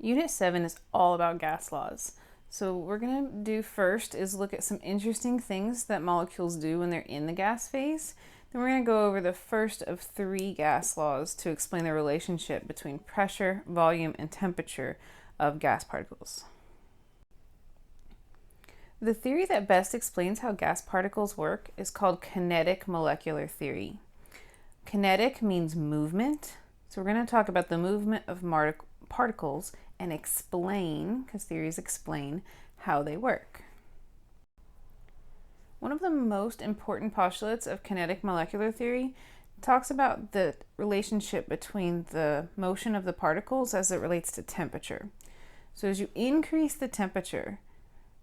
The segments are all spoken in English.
Unit 7 is all about gas laws. So what we're going to do first is look at some interesting things that molecules do when they're in the gas phase. Then we're going to go over the first of 3 gas laws to explain the relationship between pressure, volume, and temperature of gas particles. The theory that best explains how gas particles work is called kinetic molecular theory. Kinetic means movement, so we're going to talk about the movement of particles and explain, because theories explain, how they work. One of the most important postulates of kinetic molecular theory talks about the relationship between the motion of the particles as it relates to temperature. So as you increase the temperature,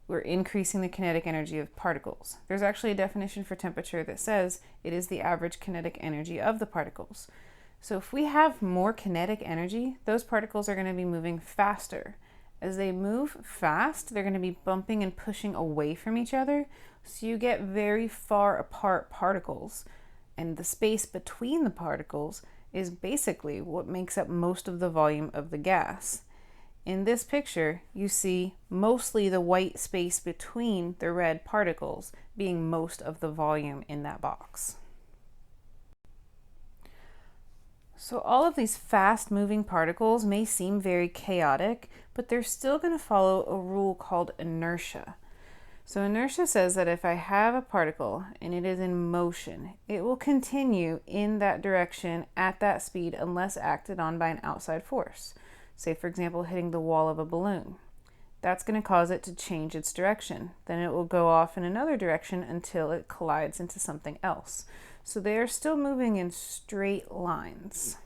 we're increasing the kinetic energy of particles. There's actually a definition for temperature that says it is the average kinetic energy of the particles. So if we have more kinetic energy, those particles are going to be moving faster. As they move fast, they're going to be bumping and pushing away from each other, so you get very far apart particles. And the space between the particles is basically what makes up most of the volume of the gas. In this picture, you see mostly the white space between the red particles being most of the volume in that box. So all of these fast-moving particles may seem very chaotic, but they're still going to follow a rule called inertia. So inertia says that if I have a particle and it is in motion, it will continue in that direction at that speed unless acted on by an outside force. Say, for example, hitting the wall of a balloon. That's going to cause it to change its direction. Then it will go off in another direction until it collides into something else. So they are still moving in straight lines.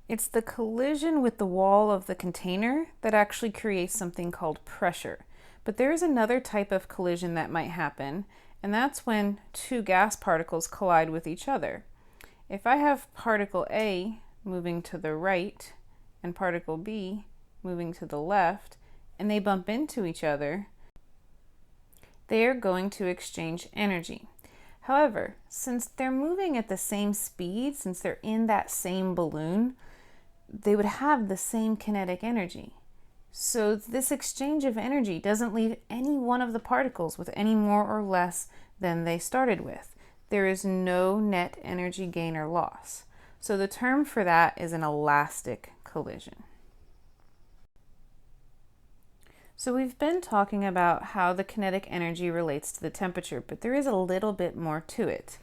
It's the collision with the wall of the container that actually creates something called pressure. But there is another type of collision that might happen, and that's when 2 gas particles collide with each other. If I have particle A moving to the right and particle B moving to the left, and they bump into each other, they are going to exchange energy. However, since they're moving at the same speed, since they're in that same balloon, they would have the same kinetic energy. So this exchange of energy doesn't leave any one of the particles with any more or less than they started with. There is no net energy gain or loss. So the term for that is an elastic collision. So we've been talking about how the kinetic energy relates to the temperature, but there is a little bit more to it.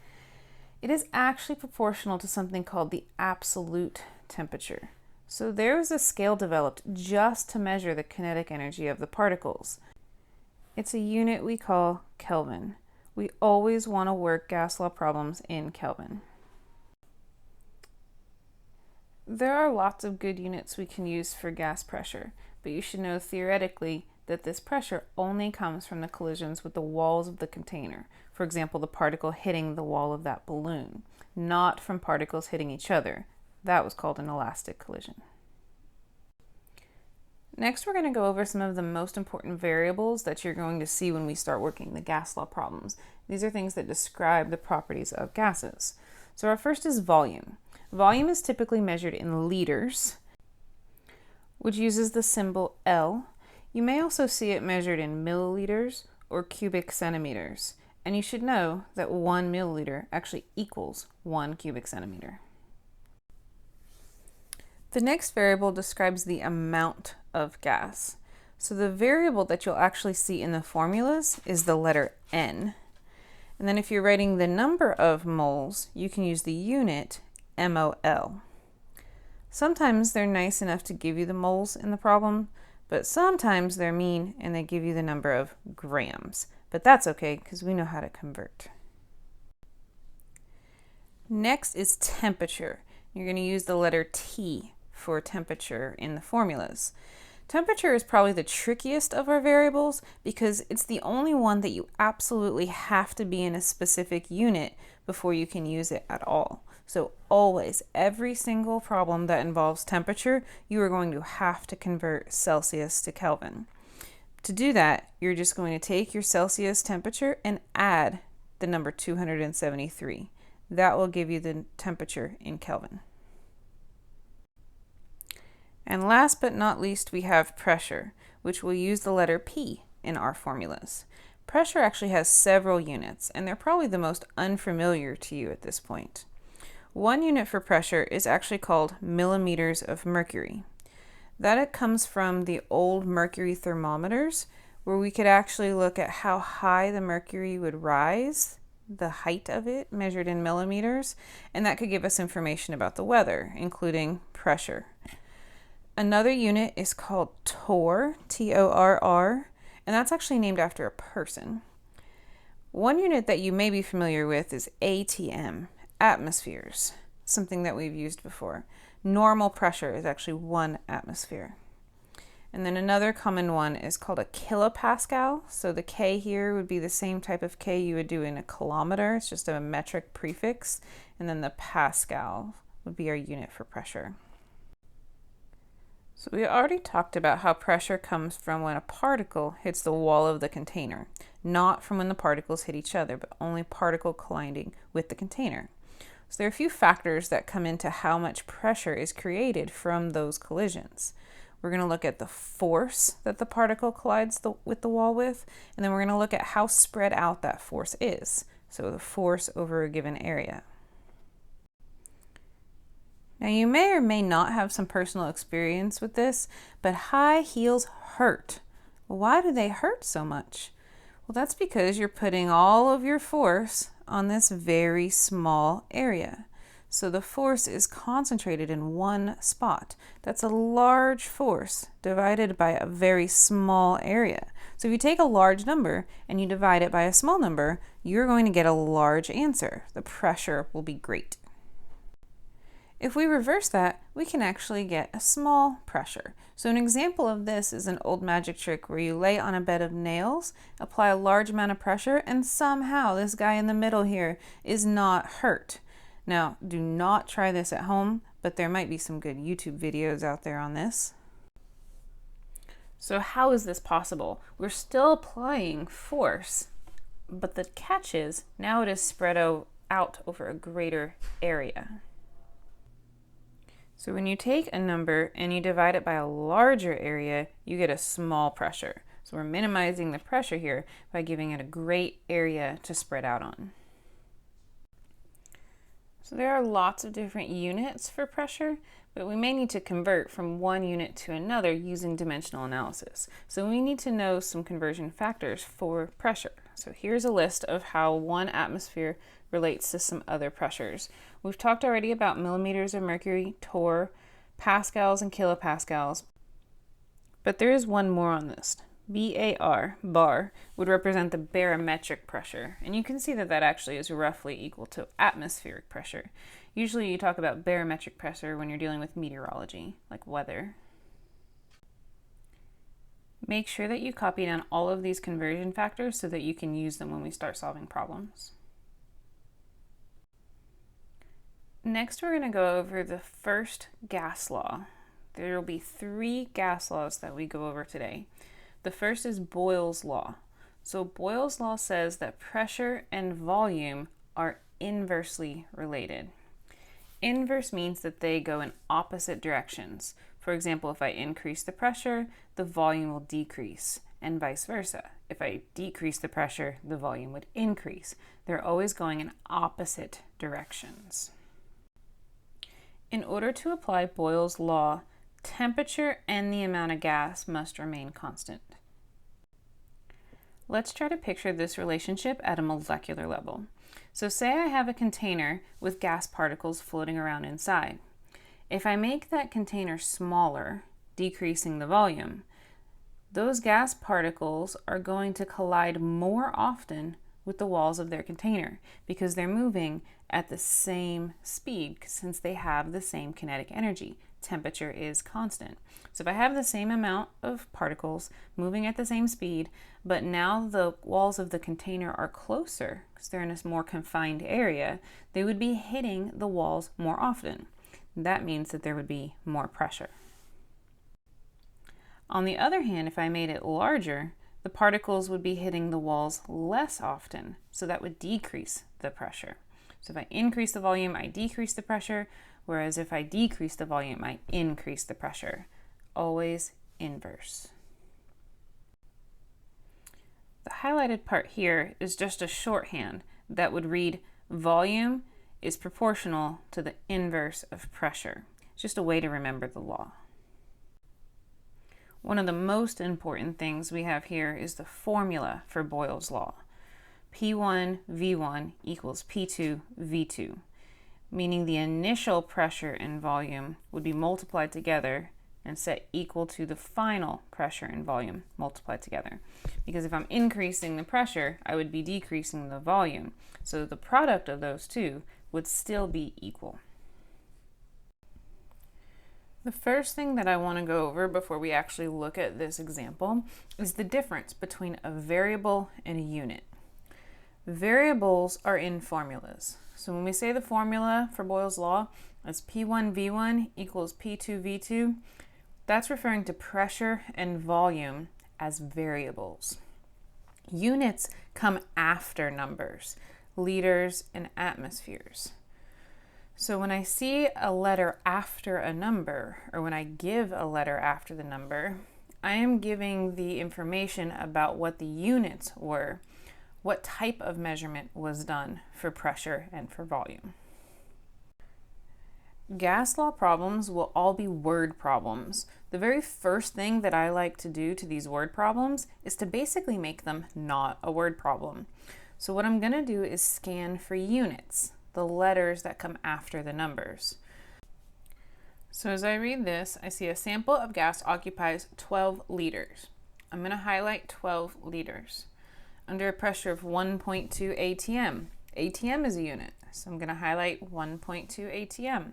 It is actually proportional to something called the absolute temperature. So there is a scale developed just to measure the kinetic energy of the particles. It's a unit we call Kelvin. We always want to work gas law problems in Kelvin. There are lots of good units we can use for gas pressure, but you should know theoretically that this pressure only comes from the collisions with the walls of the container. For example, the particle hitting the wall of that balloon, not from particles hitting each other. That was called an elastic collision. Next, we're going to go over some of the most important variables that you're going to see when we start working the gas law problems. These are things that describe the properties of gases. So our first is volume. Volume is typically measured in liters, which uses the symbol L. You may also see it measured in milliliters or cubic centimeters. And you should know that 1 milliliter actually equals 1 cubic centimeter. The next variable describes the amount of gas. So the variable that you'll actually see in the formulas is the letter N. And then if you're writing the number of moles, you can use the unit MOL. Sometimes they're nice enough to give you the moles in the problem, but sometimes they're mean and they give you the number of grams. But that's okay because we know how to convert. Next is temperature. You're going to use the letter T for temperature in the formulas. Temperature is probably the trickiest of our variables because it's the only one that you absolutely have to be in a specific unit before you can use it at all. So always, every single problem that involves temperature, you are going to have to convert Celsius to Kelvin. To do that, you're just going to take your Celsius temperature and add the number 273. That will give you the temperature in Kelvin. And last but not least, we have pressure, which will use the letter P in our formulas. Pressure actually has several units, and they're probably the most unfamiliar to you at this point. One unit for pressure is actually called millimeters of mercury. That comes from the old mercury thermometers, where we could actually look at how high the mercury would rise, the height of it measured in millimeters, and that could give us information about the weather, including pressure. Another unit is called torr, T-O-R-R, and that's actually named after a person. One unit that you may be familiar with is ATM, atmospheres, something that we've used before. Normal pressure is actually 1 atmosphere. And then another common one is called a kilopascal. So the K here would be the same type of K you would do in a kilometer. It's just a metric prefix. And then the pascal would be our unit for pressure. So we already talked about how pressure comes from when a particle hits the wall of the container, not from when the particles hit each other, but only particle colliding with the container. So there are a few factors that come into how much pressure is created from those collisions. We're going to look at the force that the particle collides with the wall with, and then we're going to look at how spread out that force is. So the force over a given area. Now you may or may not have some personal experience with this, but high heels hurt. Why do they hurt so much? Well, that's because you're putting all of your force on this very small area. So the force is concentrated in one spot. That's a large force divided by a very small area. So if you take a large number and you divide it by a small number, you're going to get a large answer. The pressure will be great. If we reverse that, we can actually get a small pressure. So an example of this is an old magic trick where you lay on a bed of nails, apply a large amount of pressure, and somehow this guy in the middle here is not hurt. Now, do not try this at home, but there might be some good YouTube videos out there on this. So how is this possible? We're still applying force, but the catch is now it is spread out over a greater area. So when you take a number and you divide it by a larger area, you get a small pressure. So we're minimizing the pressure here by giving it a great area to spread out on. So there are lots of different units for pressure, but we may need to convert from one unit to another using dimensional analysis. So we need to know some conversion factors for pressure. So here's a list of how 1 atmosphere relates to some other pressures. We've talked already about millimeters of mercury, torr, pascals, and kilopascals, but there is one more on this. BAR, bar, would represent the barometric pressure, and you can see that that actually is roughly equal to atmospheric pressure. Usually you talk about barometric pressure when you're dealing with meteorology, like weather. Make sure that you copy down all of these conversion factors so that you can use them when we start solving problems. Next, we're going to go over the first gas law. There will be 3 gas laws that we go over today. The first is Boyles Law. So Boyles Law says that pressure and volume are inversely related. Inverse means that they go in opposite directions. For example, if I increase the pressure, the volume will decrease, and vice versa. If I decrease the pressure, the volume would increase. They're always going in opposite directions. In order to apply Boyle's law, temperature and the amount of gas must remain constant. Let's try to picture this relationship at a molecular level. So say I have a container with gas particles floating around inside. If I make that container smaller, decreasing the volume, those gas particles are going to collide more often with the walls of their container because they're moving at the same speed since they have the same kinetic energy. Temperature is constant. So if I have the same amount of particles moving at the same speed, but now the walls of the container are closer because they're in a more confined area, they would be hitting the walls more often. That means that there would be more pressure. On the other hand, if I made it larger, the particles would be hitting the walls less often, so that would decrease the pressure. So if I increase the volume, I decrease the pressure, whereas if I decrease the volume, I increase the pressure. always inverse. The highlighted part here is just a shorthand that would read volume is proportional to the inverse of pressure. It's just a way to remember the law. One of the most important things we have here is the formula for Boyle's Law. P1 V1 equals P2 V2, meaning the initial pressure and volume would be multiplied together and set equal to the final pressure and volume multiplied together. Because if I'm increasing the pressure, I would be decreasing the volume. So the product of those two would still be equal. The first thing that I want to go over before we actually look at this example is the difference between a variable and a unit. Variables are in formulas. So when we say the formula for Boyle's Law is P1 V1 equals P2 V2, that's referring to pressure and volume as variables. Units come after numbers, liters and atmospheres. So when I see a letter after a number, or when I give a letter after the number, I am giving the information about what the units were, what type of measurement was done for pressure and for volume. Gas law problems will all be word problems. The very first thing that I like to do to these word problems is to basically make them not a word problem. So what I'm going to do is scan for units, the letters that come after the numbers. So as I read this, I see a sample of gas occupies 12 liters. I'm going to highlight 12 liters. Under a pressure of 1.2 atm. Atm is a unit, so I'm going to highlight 1.2 atm.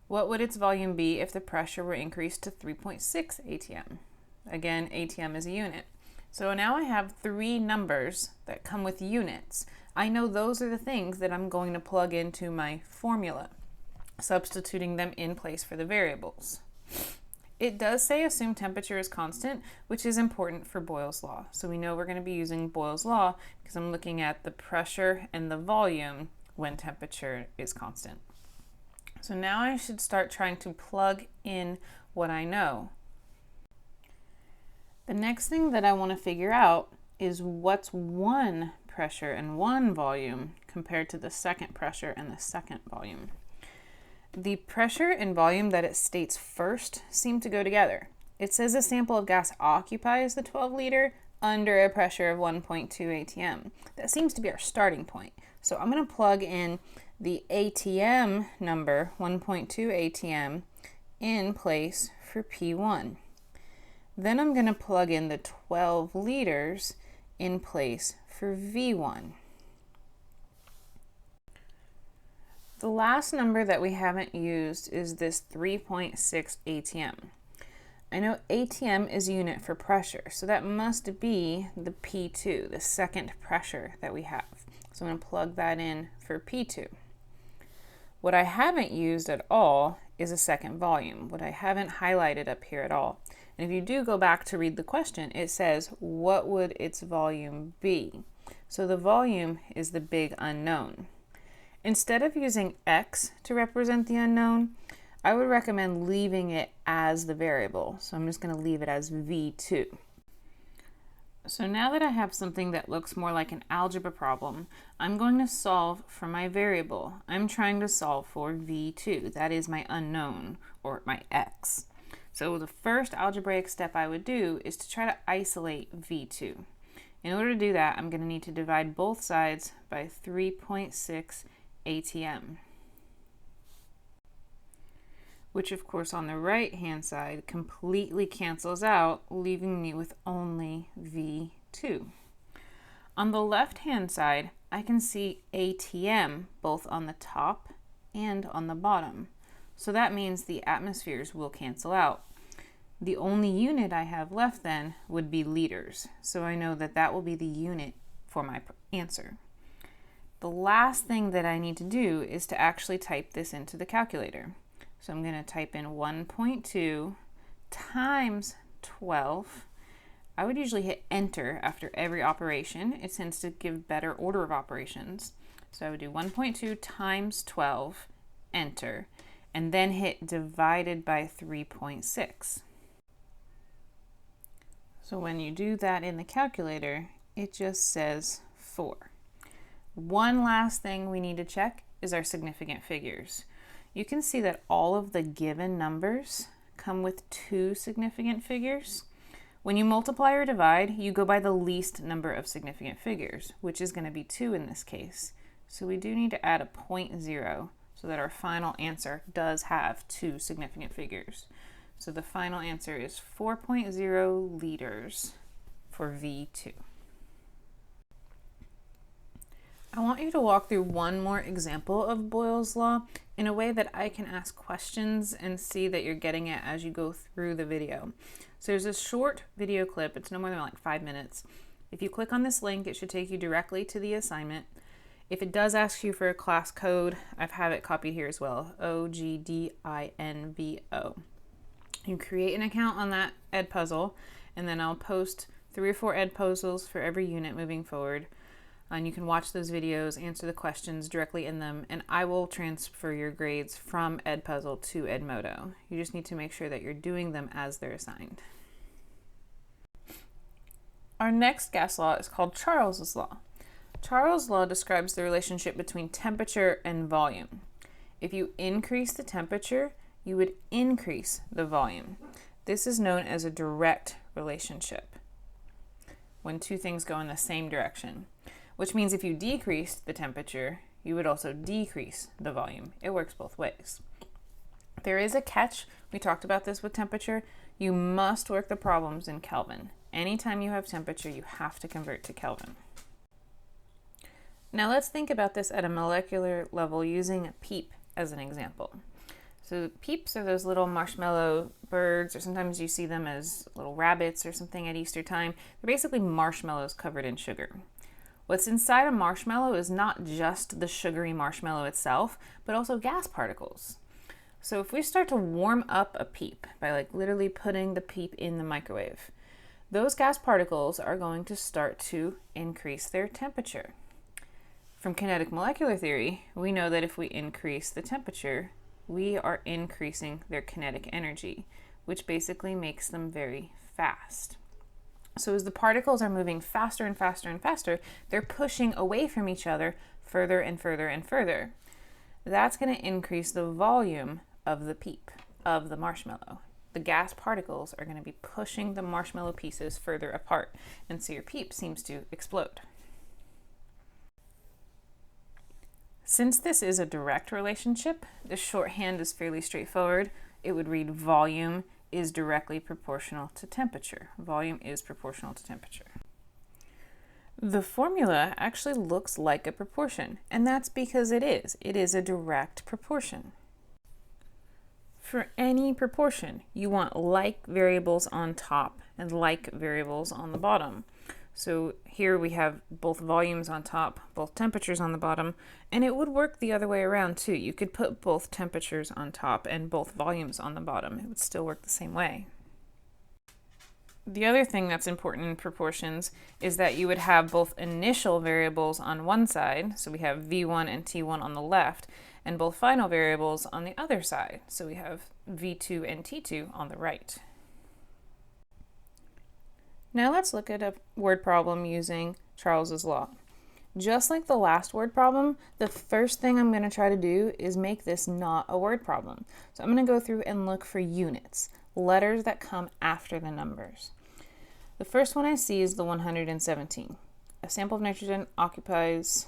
What would its volume be if the pressure were increased to 3.6 atm? Again, atm is a unit. So now I have three numbers that come with units. I know those are the things that I'm going to plug into my formula, substituting them in place for the variables. It does say assume temperature is constant, which is important for Boyle's Law. So we know we're going to be using Boyle's Law because I'm looking at the pressure and the volume when temperature is constant. So now I should start trying to plug in what I know. The next thing that I want to figure out is what's one pressure and one volume compared to the second pressure and the second volume. The pressure and volume that it states first seem to go together. It says a sample of gas occupies the 12 liter under a pressure of 1.2 atm. That seems to be our starting point. So I'm going to plug in the atm number, 1.2 atm, in place for P1. Then I'm going to plug in the 12 liters in place for V1. The last number that we haven't used is this 3.6 atm. I know atm is a unit for pressure, so that must be the P2, the second pressure that we have. So I'm going to plug that in for P2. What I haven't used at all is a second volume, what I haven't highlighted up here at all. And if you do go back to read the question, it says, what would its volume be? So the volume is the big unknown. Instead of using X to represent the unknown, I would recommend leaving it as the variable. So I'm just going to leave it as V2. So now that I have something that looks more like an algebra problem, I'm going to solve for my variable. I'm trying to solve for V2. That is my unknown, or my X. So the first algebraic step I would do is to try to isolate V2. In order to do that, I'm going to need to divide both sides by 3.6 atm. Which of course on the right hand side completely cancels out, leaving me with only V2. On the left hand side, I can see atm both on the top and on the bottom. So that means the atmospheres will cancel out. The only unit I have left then would be liters. So I know that that will be the unit for my answer. The last thing that I need to do is to actually type this into the calculator. So I'm going to type in 1.2 times 12. I would usually hit enter after every operation. It tends to give better order of operations. So I would do 1.2 times 12, enter, and then hit divided by 3.6. So when you do that in the calculator, it just says 4. One last thing we need to check is our significant figures. You can see that all of the given numbers come with 2 significant figures. When you multiply or divide, you go by the least number of significant figures, which is going to be 2 in this case. So we do need to add a 0.0 so that our final answer does have 2 significant figures. So the final answer is 4.0 liters for V2. I want you to walk through one more example of Boyle's Law in a way that I can ask questions and see that you're getting it as you go through the video. So there's a short video clip, it's no more than like 5 minutes. If you click on this link, it should take you directly to the assignment. If it does ask you for a class code, I have it copied here as well, OGDINVO. You create an account on that Edpuzzle, and then I'll post 3 or 4 Edpuzzles for every unit moving forward. And you can watch those videos, answer the questions directly in them, and I will transfer your grades from Edpuzzle to Edmodo. You just need to make sure that you're doing them as they're assigned. Our next gas law is called Charles's Law. Charles' law describes the relationship between temperature and volume. If you increase the temperature, you would increase the volume. This is known as a direct relationship, when 2 things go in the same direction, which means if you decreased the temperature, you would also decrease the volume. It works both ways. There is a catch. We talked about this with temperature. You must work the problems in Kelvin. Anytime you have temperature, you have to convert to Kelvin. Now let's think about this at a molecular level using a peep as an example. So peeps are those little marshmallow birds, or sometimes you see them as little rabbits or something at Easter time. They're basically marshmallows covered in sugar. What's inside a marshmallow is not just the sugary marshmallow itself, but also gas particles. So if we start to warm up a peep by like literally putting the peep in the microwave, those gas particles are going to start to increase their temperature. From kinetic molecular theory, we know that if we increase the temperature, we are increasing their kinetic energy, which basically makes them very fast. So as the particles are moving faster and faster and faster, they're pushing away from each other further and further and further. That's going to increase the volume of the peep, of the marshmallow. The gas particles are going to be pushing the marshmallow pieces further apart, and so your peep seems to explode. Since this is a direct relationship, the shorthand is fairly straightforward. It would read volume is directly proportional to temperature. Volume is proportional to temperature. The formula actually looks like a proportion, and that's because it is. It is a direct proportion. For any proportion, you want like variables on top and like variables on the bottom. So here we have both volumes on top, both temperatures on the bottom, and it would work the other way around too. You could put both temperatures on top and both volumes on the bottom. It would still work the same way. The other thing that's important in proportions is that you would have both initial variables on one side, so we have V1 and T1 on the left, and both final variables on the other side, so we have V2 and T2 on the right. Now let's look at a word problem using Charles's law. Just like the last word problem, the first thing I'm going to try to do is make this not a word problem. So I'm going to go through and look for units, letters that come after the numbers. The first one I see is the 117. A sample of nitrogen occupies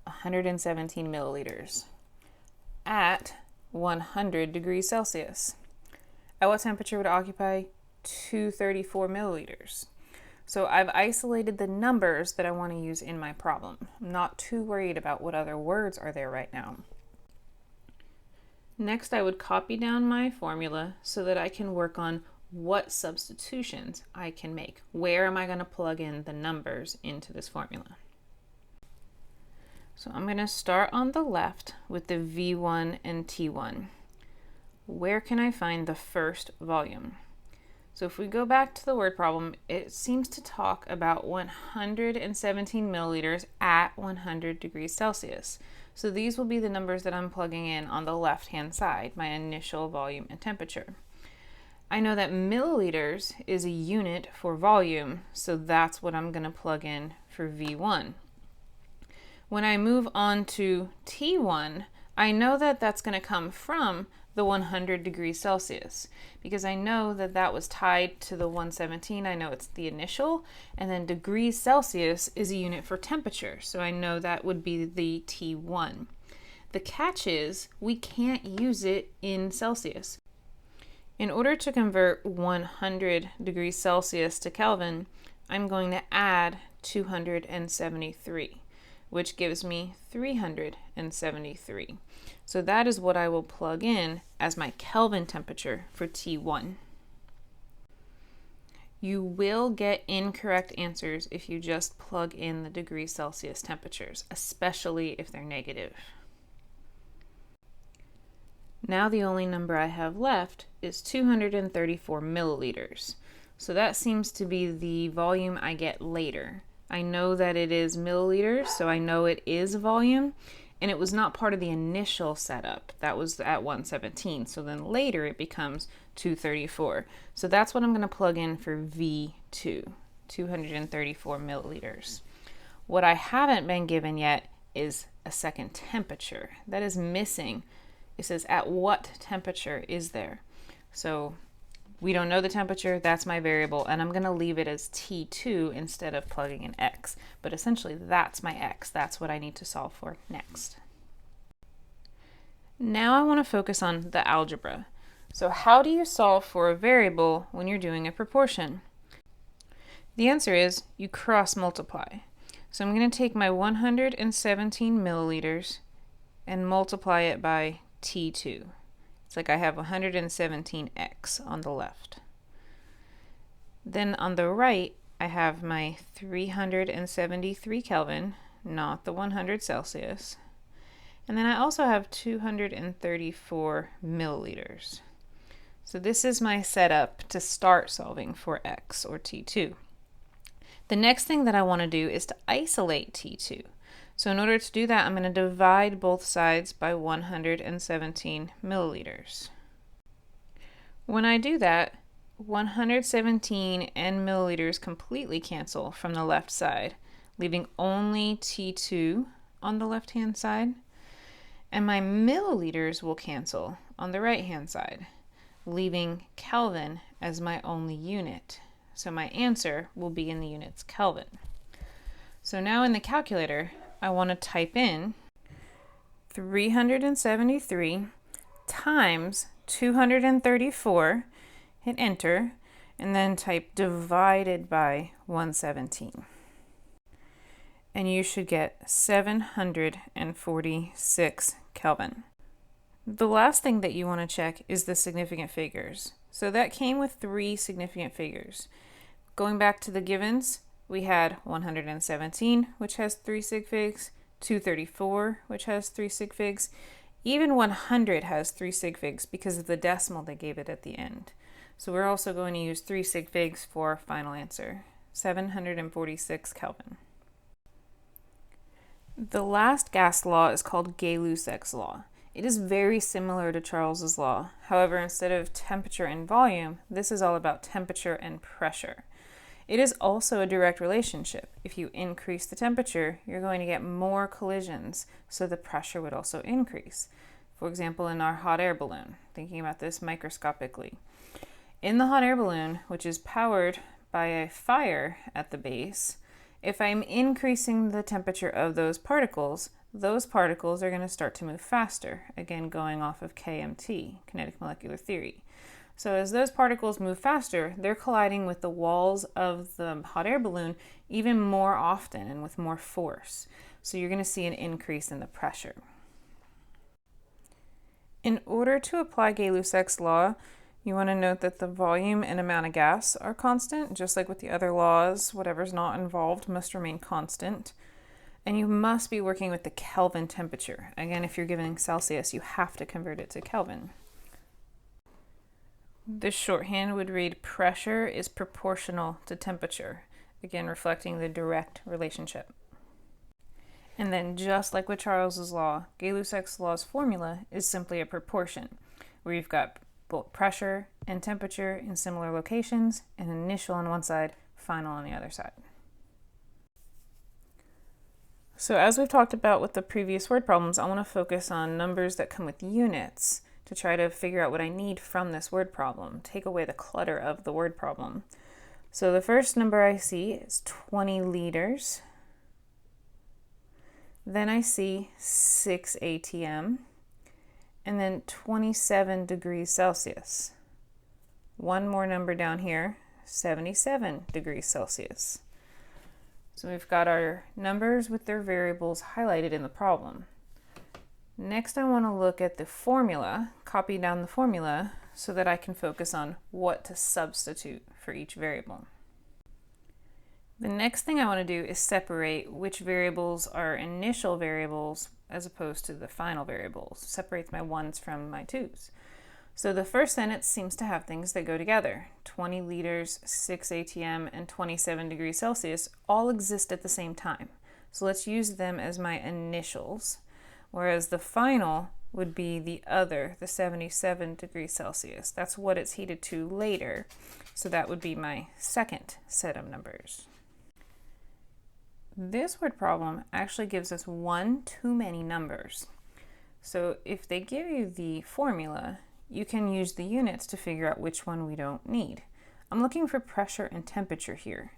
117 milliliters at 100 degrees Celsius. At what temperature would it occupy 234 milliliters? So I've isolated the numbers that I want to use in my problem. I'm not too worried about what other words are there right now. Next, I would copy down my formula so that I can work on what substitutions I can make. Where am I going to plug in the numbers into this formula? So I'm going to start on the left with the V1 and T1. Where can I find the first volume? So if we go back to the word problem, it seems to talk about 117 milliliters at 100 degrees Celsius. So these will be the numbers that I'm plugging in on the left-hand side, my initial volume and temperature. I know that milliliters is a unit for volume, so that's what I'm going to plug in for V1. When I move on to T1, I know that that's going to come from the 100 degrees Celsius because I know that that was tied to the 117. I know it's the initial, and then degrees Celsius is a unit for temperature, so I know that would be the T1. The catch is we can't use it in Celsius. In order to convert 100 degrees Celsius to Kelvin, I'm going to add 273, which gives me 373. So that is what I will plug in as my Kelvin temperature for T1. You will get incorrect answers if you just plug in the degrees Celsius temperatures, especially if they're negative. Now the only number I have left is 234 milliliters. So that seems to be the volume I get later. I know that it is milliliters, so I know it is volume, and it was not part of the initial setup. That was at 117, so then later it becomes 234. So that's what I'm going to plug in for V2, 234 milliliters. What I haven't been given yet is a second temperature. That is missing. It says at what temperature is there? So we don't know the temperature, that's my variable, and I'm going to leave it as T2 instead of plugging in X. But essentially that's my X. That's what I need to solve for next. Now I want to focus on the algebra. So how do you solve for a variable when you're doing a proportion? The answer is you cross multiply. So I'm going to take my 117 milliliters and multiply it by T2. It's like I have 117x on the left. Then on the right, I have my 373 Kelvin, not the 100 Celsius. And then I also have 234 milliliters. So this is my setup to start solving for X or T2. The next thing that I want to do is to isolate T2. So in order to do that, I'm going to divide both sides by 117 milliliters. When I do that, 117 and milliliters completely cancel from the left side, leaving only T2 on the left-hand side. And my milliliters will cancel on the right-hand side, leaving Kelvin as my only unit. So my answer will be in the units Kelvin. So now in the calculator, I want to type in 373 times 234, hit enter, and then type divided by 117. And you should get 746 Kelvin. The last thing that you want to check is the significant figures. So that came with 3 significant figures. Going back to the givens, we had 117, which has 3 sig figs, 234, which has 3 sig figs. Even 100 has 3 sig figs because of the decimal they gave it at the end. So we're also going to use 3 sig figs for our final answer, 746 Kelvin. The last gas law is called Gay-Lussac's law. It is very similar to Charles's law. However, instead of temperature and volume, this is all about temperature and pressure. It is also a direct relationship. If you increase the temperature, you're going to get more collisions, so the pressure would also increase. For example, in our hot air balloon, thinking about this microscopically. In the hot air balloon, which is powered by a fire at the base, if I'm increasing the temperature of those particles are going to start to move faster, again going off of KMT, Kinetic Molecular Theory. So as those particles move faster, they're colliding with the walls of the hot air balloon even more often and with more force. So you're going to see an increase in the pressure. In order to apply Gay-Lussac's law, you want to note that the volume and amount of gas are constant, just like with the other laws. Whatever's not involved must remain constant. And you must be working with the Kelvin temperature. Again, if you're given Celsius, you have to convert it to Kelvin. This shorthand would read pressure is proportional to temperature, again reflecting the direct relationship. And then just like with Charles's law, Gay-Lussac's law's formula is simply a proportion, where you've got both pressure and temperature in similar locations, and initial on one side, final on the other side. So as we've talked about with the previous word problems, I want to focus on numbers that come with units to try to figure out what I need from this word problem, take away the clutter of the word problem. So the first number I see is 20 liters. Then I see 6 atm, and then 27 degrees Celsius. One more number down here, 77 degrees Celsius. So we've got our numbers with their variables highlighted in the problem. Next, I want to look at the formula, copy down the formula so that I can focus on what to substitute for each variable. The next thing I want to do is separate which variables are initial variables as opposed to the final variables. Separate my ones from my twos. So the first sentence seems to have things that go together. 20 liters, 6 atm, and 27 degrees Celsius all exist at the same time. So let's use them as my initials, whereas the final would be the 77 degrees Celsius. That's what it's heated to later. So that would be my second set of numbers. This word problem actually gives us one too many numbers. So if they give you the formula, you can use the units to figure out which one we don't need. I'm looking for pressure and temperature here.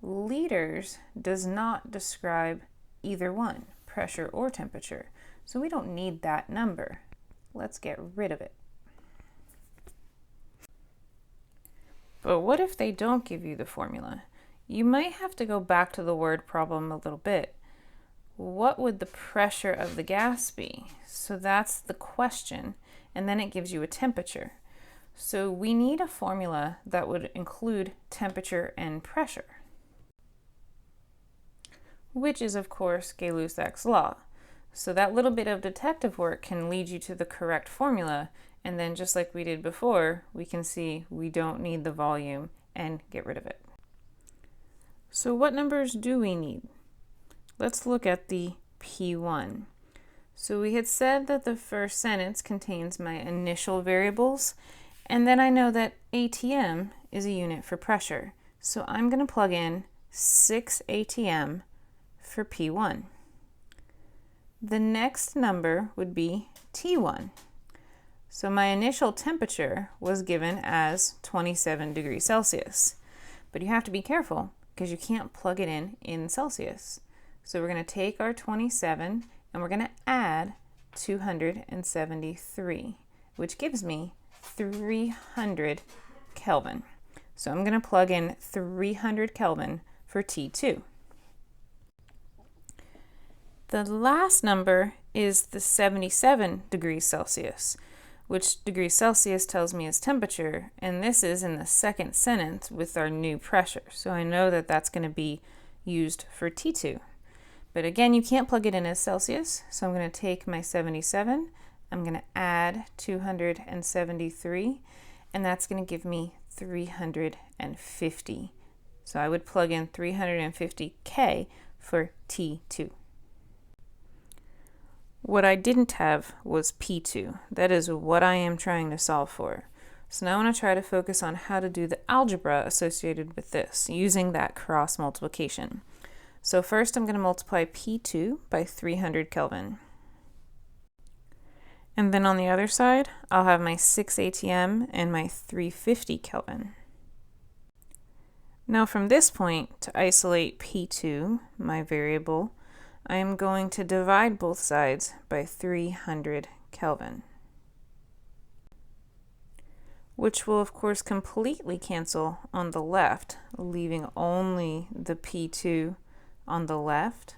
Liters does not describe either one, pressure or temperature, so we don't need that number. Let's get rid of it. But what if they don't give you the formula? You might have to go back to the word problem a little bit. What would the pressure of the gas be? So that's the question, and then it gives you a temperature. So we need a formula that would include temperature and pressure, which is of course Gay-Lussac's law. So that little bit of detective work can lead you to the correct formula, and then just like we did before, we can see we don't need the volume and get rid of it. So what numbers do we need? Let's look at the P1. So we had said that the first sentence contains my initial variables, and then I know that atm is a unit for pressure. So I'm going to plug in 6 atm for P1. The next number would be T1. So my initial temperature was given as 27 degrees Celsius. But you have to be careful because you can't plug it in Celsius. So we're going to take our 27 and we're going to add 273, which gives me 300 Kelvin. So I'm going to plug in 300 Kelvin for T2. The last number is the 77 degrees Celsius, which degrees Celsius tells me is temperature, and this is in the second sentence with our new pressure. So I know that that's going to be used for T2. But again, you can't plug it in as Celsius, so I'm going to take my 77, I'm going to add 273, and that's going to give me 350. So I would plug in 350 K for T2. What I didn't have was P2. That is what I am trying to solve for. So now I want to try to focus on how to do the algebra associated with this, using that cross multiplication. So first I'm going to multiply P2 by 300 Kelvin. And then on the other side, I'll have my 6 atm and my 350 Kelvin. Now from this point, to isolate P2, my variable, I am going to divide both sides by 300 Kelvin, which will of course completely cancel on the left, leaving only the P2 on the left.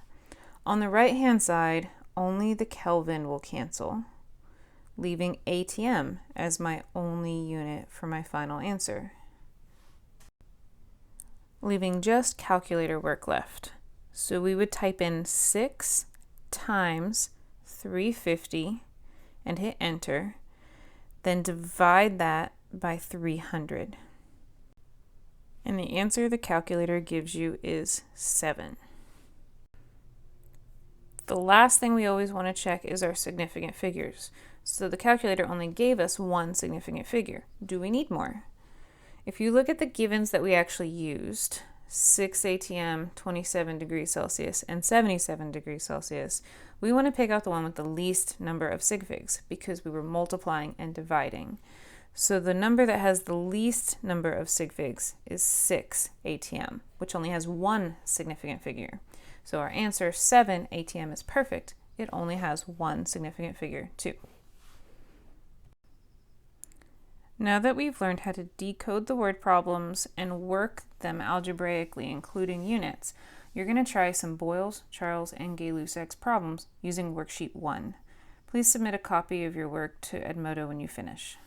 On the right hand side, only the Kelvin will cancel, leaving atm as my only unit for my final answer, leaving just calculator work left. So we would type in 6 times 350 and hit enter, then divide that by 300. And the answer the calculator gives you is 7. The last thing we always want to check is our significant figures. So the calculator only gave us one significant figure. Do we need more? If you look at the givens that we actually used, 6 ATM, 27 degrees Celsius, and 77 degrees Celsius, we want to pick out the one with the least number of sig figs because we were multiplying and dividing. So the number that has the least number of sig figs is 6 ATM, which only has one significant figure. So our answer, 7 ATM, is perfect. It only has one significant figure, too. Now that we've learned how to decode the word problems and work them algebraically, including units, you're going to try some Boyles, Charles, and Gay-Lussac's problems using worksheet 1. Please submit a copy of your work to Edmodo when you finish.